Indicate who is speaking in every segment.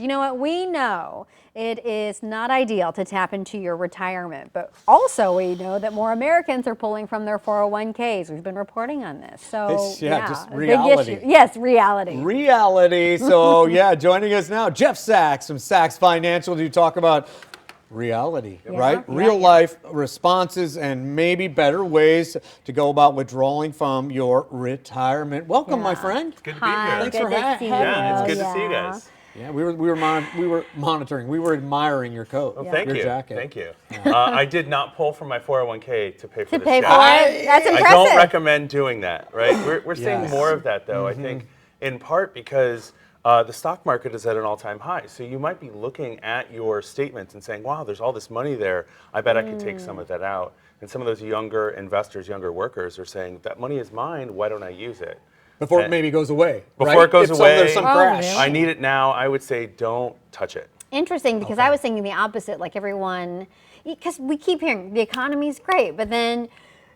Speaker 1: You know what? We know it is not ideal to tap into your retirement, but also we know that more Americans are pulling from their 401ks. We've been reporting on this. So,
Speaker 2: just
Speaker 1: a
Speaker 2: reality.
Speaker 1: big issue. Yes, reality.
Speaker 2: Reality. So, yeah, joining us now, Jeff Sachs from Sachs Financial to talk about reality, right? Real life responses and maybe better ways to go about withdrawing from your retirement. Welcome, my friend.
Speaker 3: It's good to be here.
Speaker 2: Thanks for having me.
Speaker 3: Yeah, it's good to see you guys.
Speaker 2: Yeah, we were monitoring. We were admiring your coat,
Speaker 3: Thank
Speaker 2: your
Speaker 3: you.
Speaker 2: jacket.
Speaker 3: Thank you. I did not pull from my 401k to pay for this
Speaker 1: pay
Speaker 3: jacket.
Speaker 1: for it. That's impressive.
Speaker 3: I don't recommend doing that, right? We're seeing more of that, though, I think, in part because the stock market is at an all-time high. So you might be looking at your statements and saying, wow, there's all this money there. I bet I could take some of that out. And some of those younger investors, younger workers are saying, that money is mine. Why don't I use it?
Speaker 2: Before it maybe goes away.
Speaker 3: Before it goes away,
Speaker 2: there's some crash.
Speaker 1: Really?
Speaker 3: I need it now. I would say don't touch it.
Speaker 1: Interesting, because I was thinking the opposite, like everyone, because we keep hearing the economy's great, but then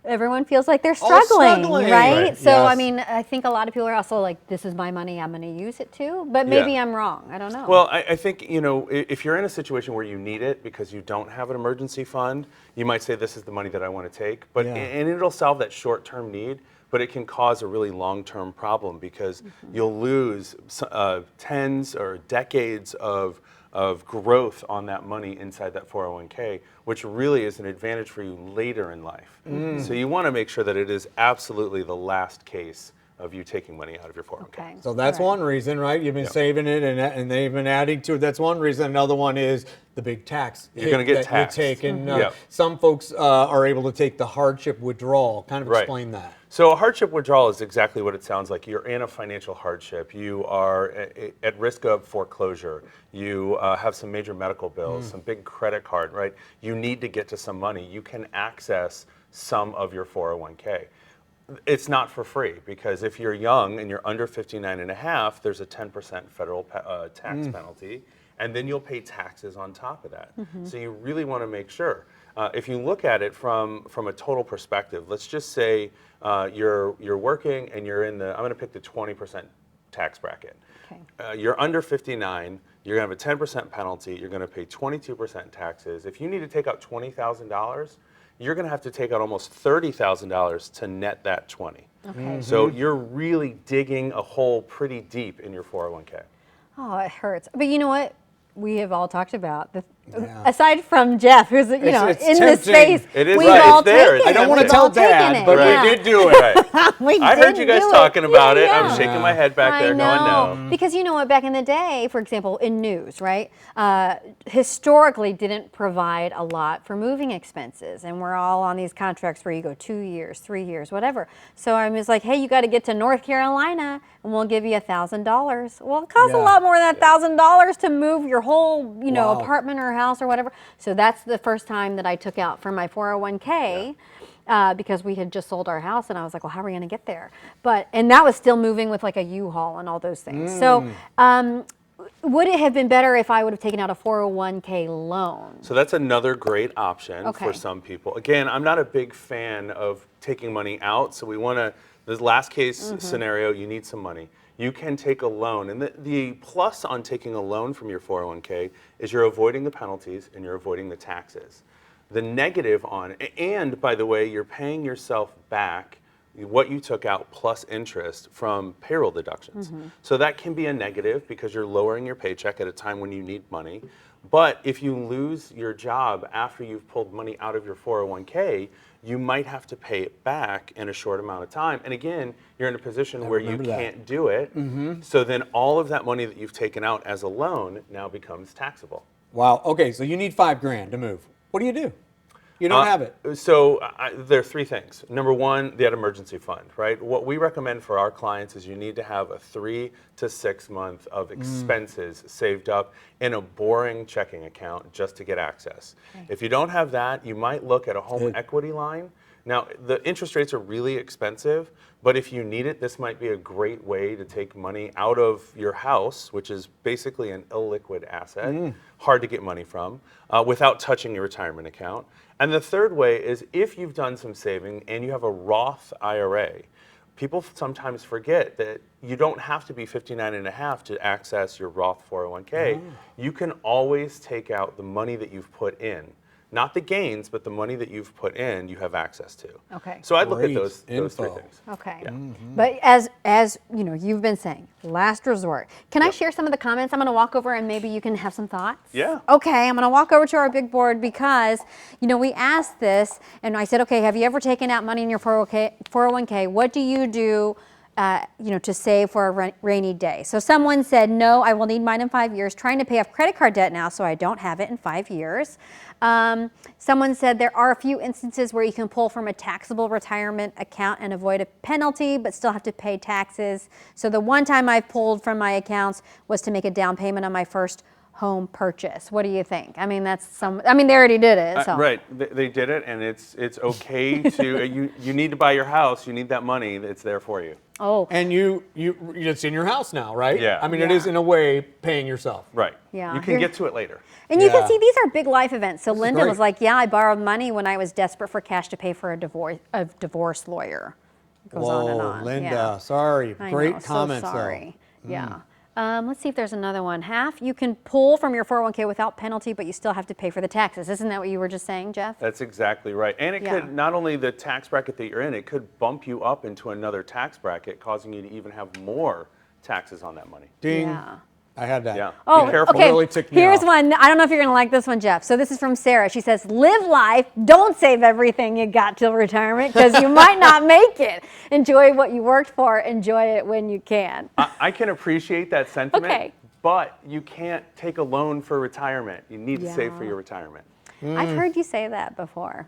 Speaker 1: everyone feels like they're struggling, right? So, I mean, I think a lot of people are also like, this is my money, I'm going to use it too, but maybe I'm wrong, I don't know.
Speaker 3: Well, I think, you know, if you're in a situation where you need it because you don't have an emergency fund, you might say this is the money that I want to take, but and it'll solve that short-term need, but it can cause a really long-term problem because you'll lose tens or decades of growth on that money inside that 401k, which really is an advantage for you later in life. So you want to make sure that it is absolutely the last case of you taking money out of your 401k.
Speaker 1: Okay.
Speaker 2: So that's one reason, right? You've been saving it, and they've been adding to it. That's one reason. Another one is the big tax.
Speaker 3: You're going to get taxed.
Speaker 2: Some folks are able to take the hardship withdrawal. Kind of explain that.
Speaker 3: So a hardship withdrawal is exactly what it sounds like. You're in a financial hardship. You are at risk of foreclosure. You have some major medical bills, some big credit card, right? You need to get to some money. You can access some of your 401k. It's not for free because if you're young and you're under 59 and a half, there's a 10% federal tax penalty, and then you'll pay taxes on top of that. So you really want to make sure. If you look at it from a total perspective, let's just say you're working and you're in the, I'm going to pick the 20% tax bracket. Okay. You're under 59, you're going to have a 10% penalty, you're going to pay 22% taxes. If you need to take out $20,000, you're going to have to take out almost $30,000 to net that 20. Okay. So you're really digging a hole pretty deep in your 401k.
Speaker 1: Oh, it hurts. But you know what? We have all talked about the, aside from Jeff, who's it's in this space.
Speaker 3: It is
Speaker 1: we've all taken it.
Speaker 2: I don't want to tell Dad, but we did do it.
Speaker 3: I heard you guys talking about it. I'm shaking my head back there, going no.
Speaker 1: Because you know what? Back in the day, for example, in news, right? Historically, didn't provide a lot for moving expenses, and we're all on these contracts where you go 2 years, 3 years, whatever. So I was like, hey, you got to get to North Carolina, and we'll give you $1,000. Well, it costs a lot more than $1,000 to move your whole, apartment or house or whatever. So that's the first time that I took out from my 401k because we had just sold our house, and I was like, well, how are we going to get there? And that was still moving with like a U-Haul and all those things. So would it have been better if I would have taken out a 401k loan?
Speaker 3: So that's another great option for some people. Again, I'm not a big fan of taking money out, so we want to, this last case scenario, you need some money. You can take a loan, and the plus on taking a loan from your 401k is you're avoiding the penalties and you're avoiding the taxes. The negative on, and by the way, you're paying yourself back what you took out plus interest from payroll deductions. So that can be a negative because you're lowering your paycheck at a time when you need money. But if you lose your job after you've pulled money out of your 401k, you might have to pay it back in a short amount of time. And again, you're in a position where you can't do it. So then all of that money that you've taken out as a loan now becomes taxable.
Speaker 2: Wow. Okay, so you need $5,000 to move. What do? You don't have it.
Speaker 3: So there are three things. Number one, that emergency fund, right? What we recommend for our clients is you need to have a 3 to 6 month of expenses saved up in a boring checking account just to get access. If you don't have that, you might look at a home equity line. Now, the interest rates are really expensive, but if you need it, this might be a great way to take money out of your house, which is basically an illiquid asset, hard to get money from, without touching your retirement account. And the third way is if you've done some saving and you have a Roth IRA, people sometimes forget that you don't have to be 59 and a half to access your Roth 401k. You can always take out the money that you've put in. Not the gains, but the money that you've put in, you have access to.
Speaker 1: Okay.
Speaker 3: So I'd look at
Speaker 2: Great
Speaker 3: those three
Speaker 2: info.
Speaker 3: things.
Speaker 1: Okay.
Speaker 3: Yeah.
Speaker 1: But as you know, you've been saying, last resort. Can I share some of the comments? I'm going to walk over and maybe you can have some thoughts.
Speaker 3: Yeah.
Speaker 1: Okay, I'm going to walk over to our big board because, you know, we asked this and I said, okay, have you ever taken out money in your 401k? What do you do, you know, to save for a rainy day? So someone said, no, I will need mine in 5 years. Trying to pay off credit card debt now so I don't have it in 5 years. Someone said there are a few instances where you can pull from a taxable retirement account and avoid a penalty, but still have to pay taxes. So the one time I pulled from my accounts was to make a down payment on my first home purchase. What do you think? I mean, they already did it. So.
Speaker 3: Right, they did it, and it's okay to, you need to buy your house, you need that money, it's there for you.
Speaker 1: Oh.
Speaker 2: And it's in your house now, right?
Speaker 3: Yeah.
Speaker 2: I mean, it is in a way paying yourself.
Speaker 3: Right.
Speaker 1: Yeah.
Speaker 3: You can get to it later.
Speaker 1: And you
Speaker 2: Yeah.
Speaker 1: can see these are big life events. So Linda
Speaker 2: great.
Speaker 1: was like, yeah, I borrowed money when I was desperate for cash to pay for a divorce lawyer. It goes on and
Speaker 2: Whoa,
Speaker 1: on.
Speaker 2: Linda,
Speaker 1: Yeah.
Speaker 2: sorry.
Speaker 1: I
Speaker 2: Great
Speaker 1: know, so
Speaker 2: comments,
Speaker 1: sorry.
Speaker 2: though.
Speaker 1: Yeah. Let's see if there's another one. Half you can pull from your 401k without penalty, but you still have to pay for the taxes. Isn't that what you were just saying, Jeff?
Speaker 3: That's exactly right. And it
Speaker 1: Yeah.
Speaker 3: could, not only the tax bracket that you're in, it could bump you up into another tax bracket, causing you to even have more taxes on that money.
Speaker 2: Ding.
Speaker 1: Yeah.
Speaker 2: I had that.
Speaker 3: Yeah.
Speaker 1: Oh,
Speaker 3: Be careful.
Speaker 1: okay.
Speaker 2: Really ticked me
Speaker 1: Here's
Speaker 2: off.
Speaker 1: one. I don't know if you're going to like this one, Jeff. So this is from Sarah. She says, live life. Don't save everything you got till retirement because you might not make it. Enjoy what you worked for. Enjoy it when you can.
Speaker 3: I can appreciate that sentiment,
Speaker 1: Okay.
Speaker 3: but you can't take a loan for retirement. You need to save for
Speaker 1: Yeah.
Speaker 3: your retirement.
Speaker 1: I've heard you say that before.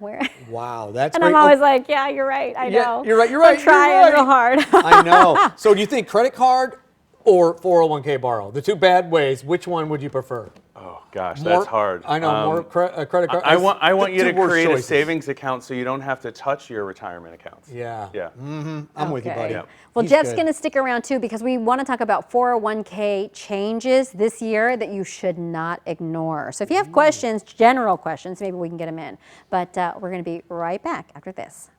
Speaker 2: Wow, that's
Speaker 1: And
Speaker 2: great.
Speaker 1: I'm always like, yeah, you're right. I
Speaker 2: Yeah,
Speaker 1: know.
Speaker 2: you're right, you're right,
Speaker 1: I'm trying
Speaker 2: you're right.
Speaker 1: real hard.
Speaker 2: I know. So do you think credit card or 401k borrow? The two bad ways, which one would you prefer?
Speaker 3: Oh gosh,
Speaker 2: More-
Speaker 3: that's hard.
Speaker 2: I know, more credit card.
Speaker 3: I want you
Speaker 2: the
Speaker 3: to
Speaker 2: two worst
Speaker 3: create a
Speaker 2: choices.
Speaker 3: savings account so you don't have to touch your retirement accounts.
Speaker 2: Yeah.
Speaker 3: Yeah.
Speaker 2: I'm with you, buddy.
Speaker 3: Yeah.
Speaker 1: Well,
Speaker 2: He's
Speaker 1: Jeff's
Speaker 2: good.
Speaker 1: going to stick around too because we want to talk about 401k changes this year that you should not ignore. So if you have questions, general questions, maybe we can get them in. But we're going to be right back after this.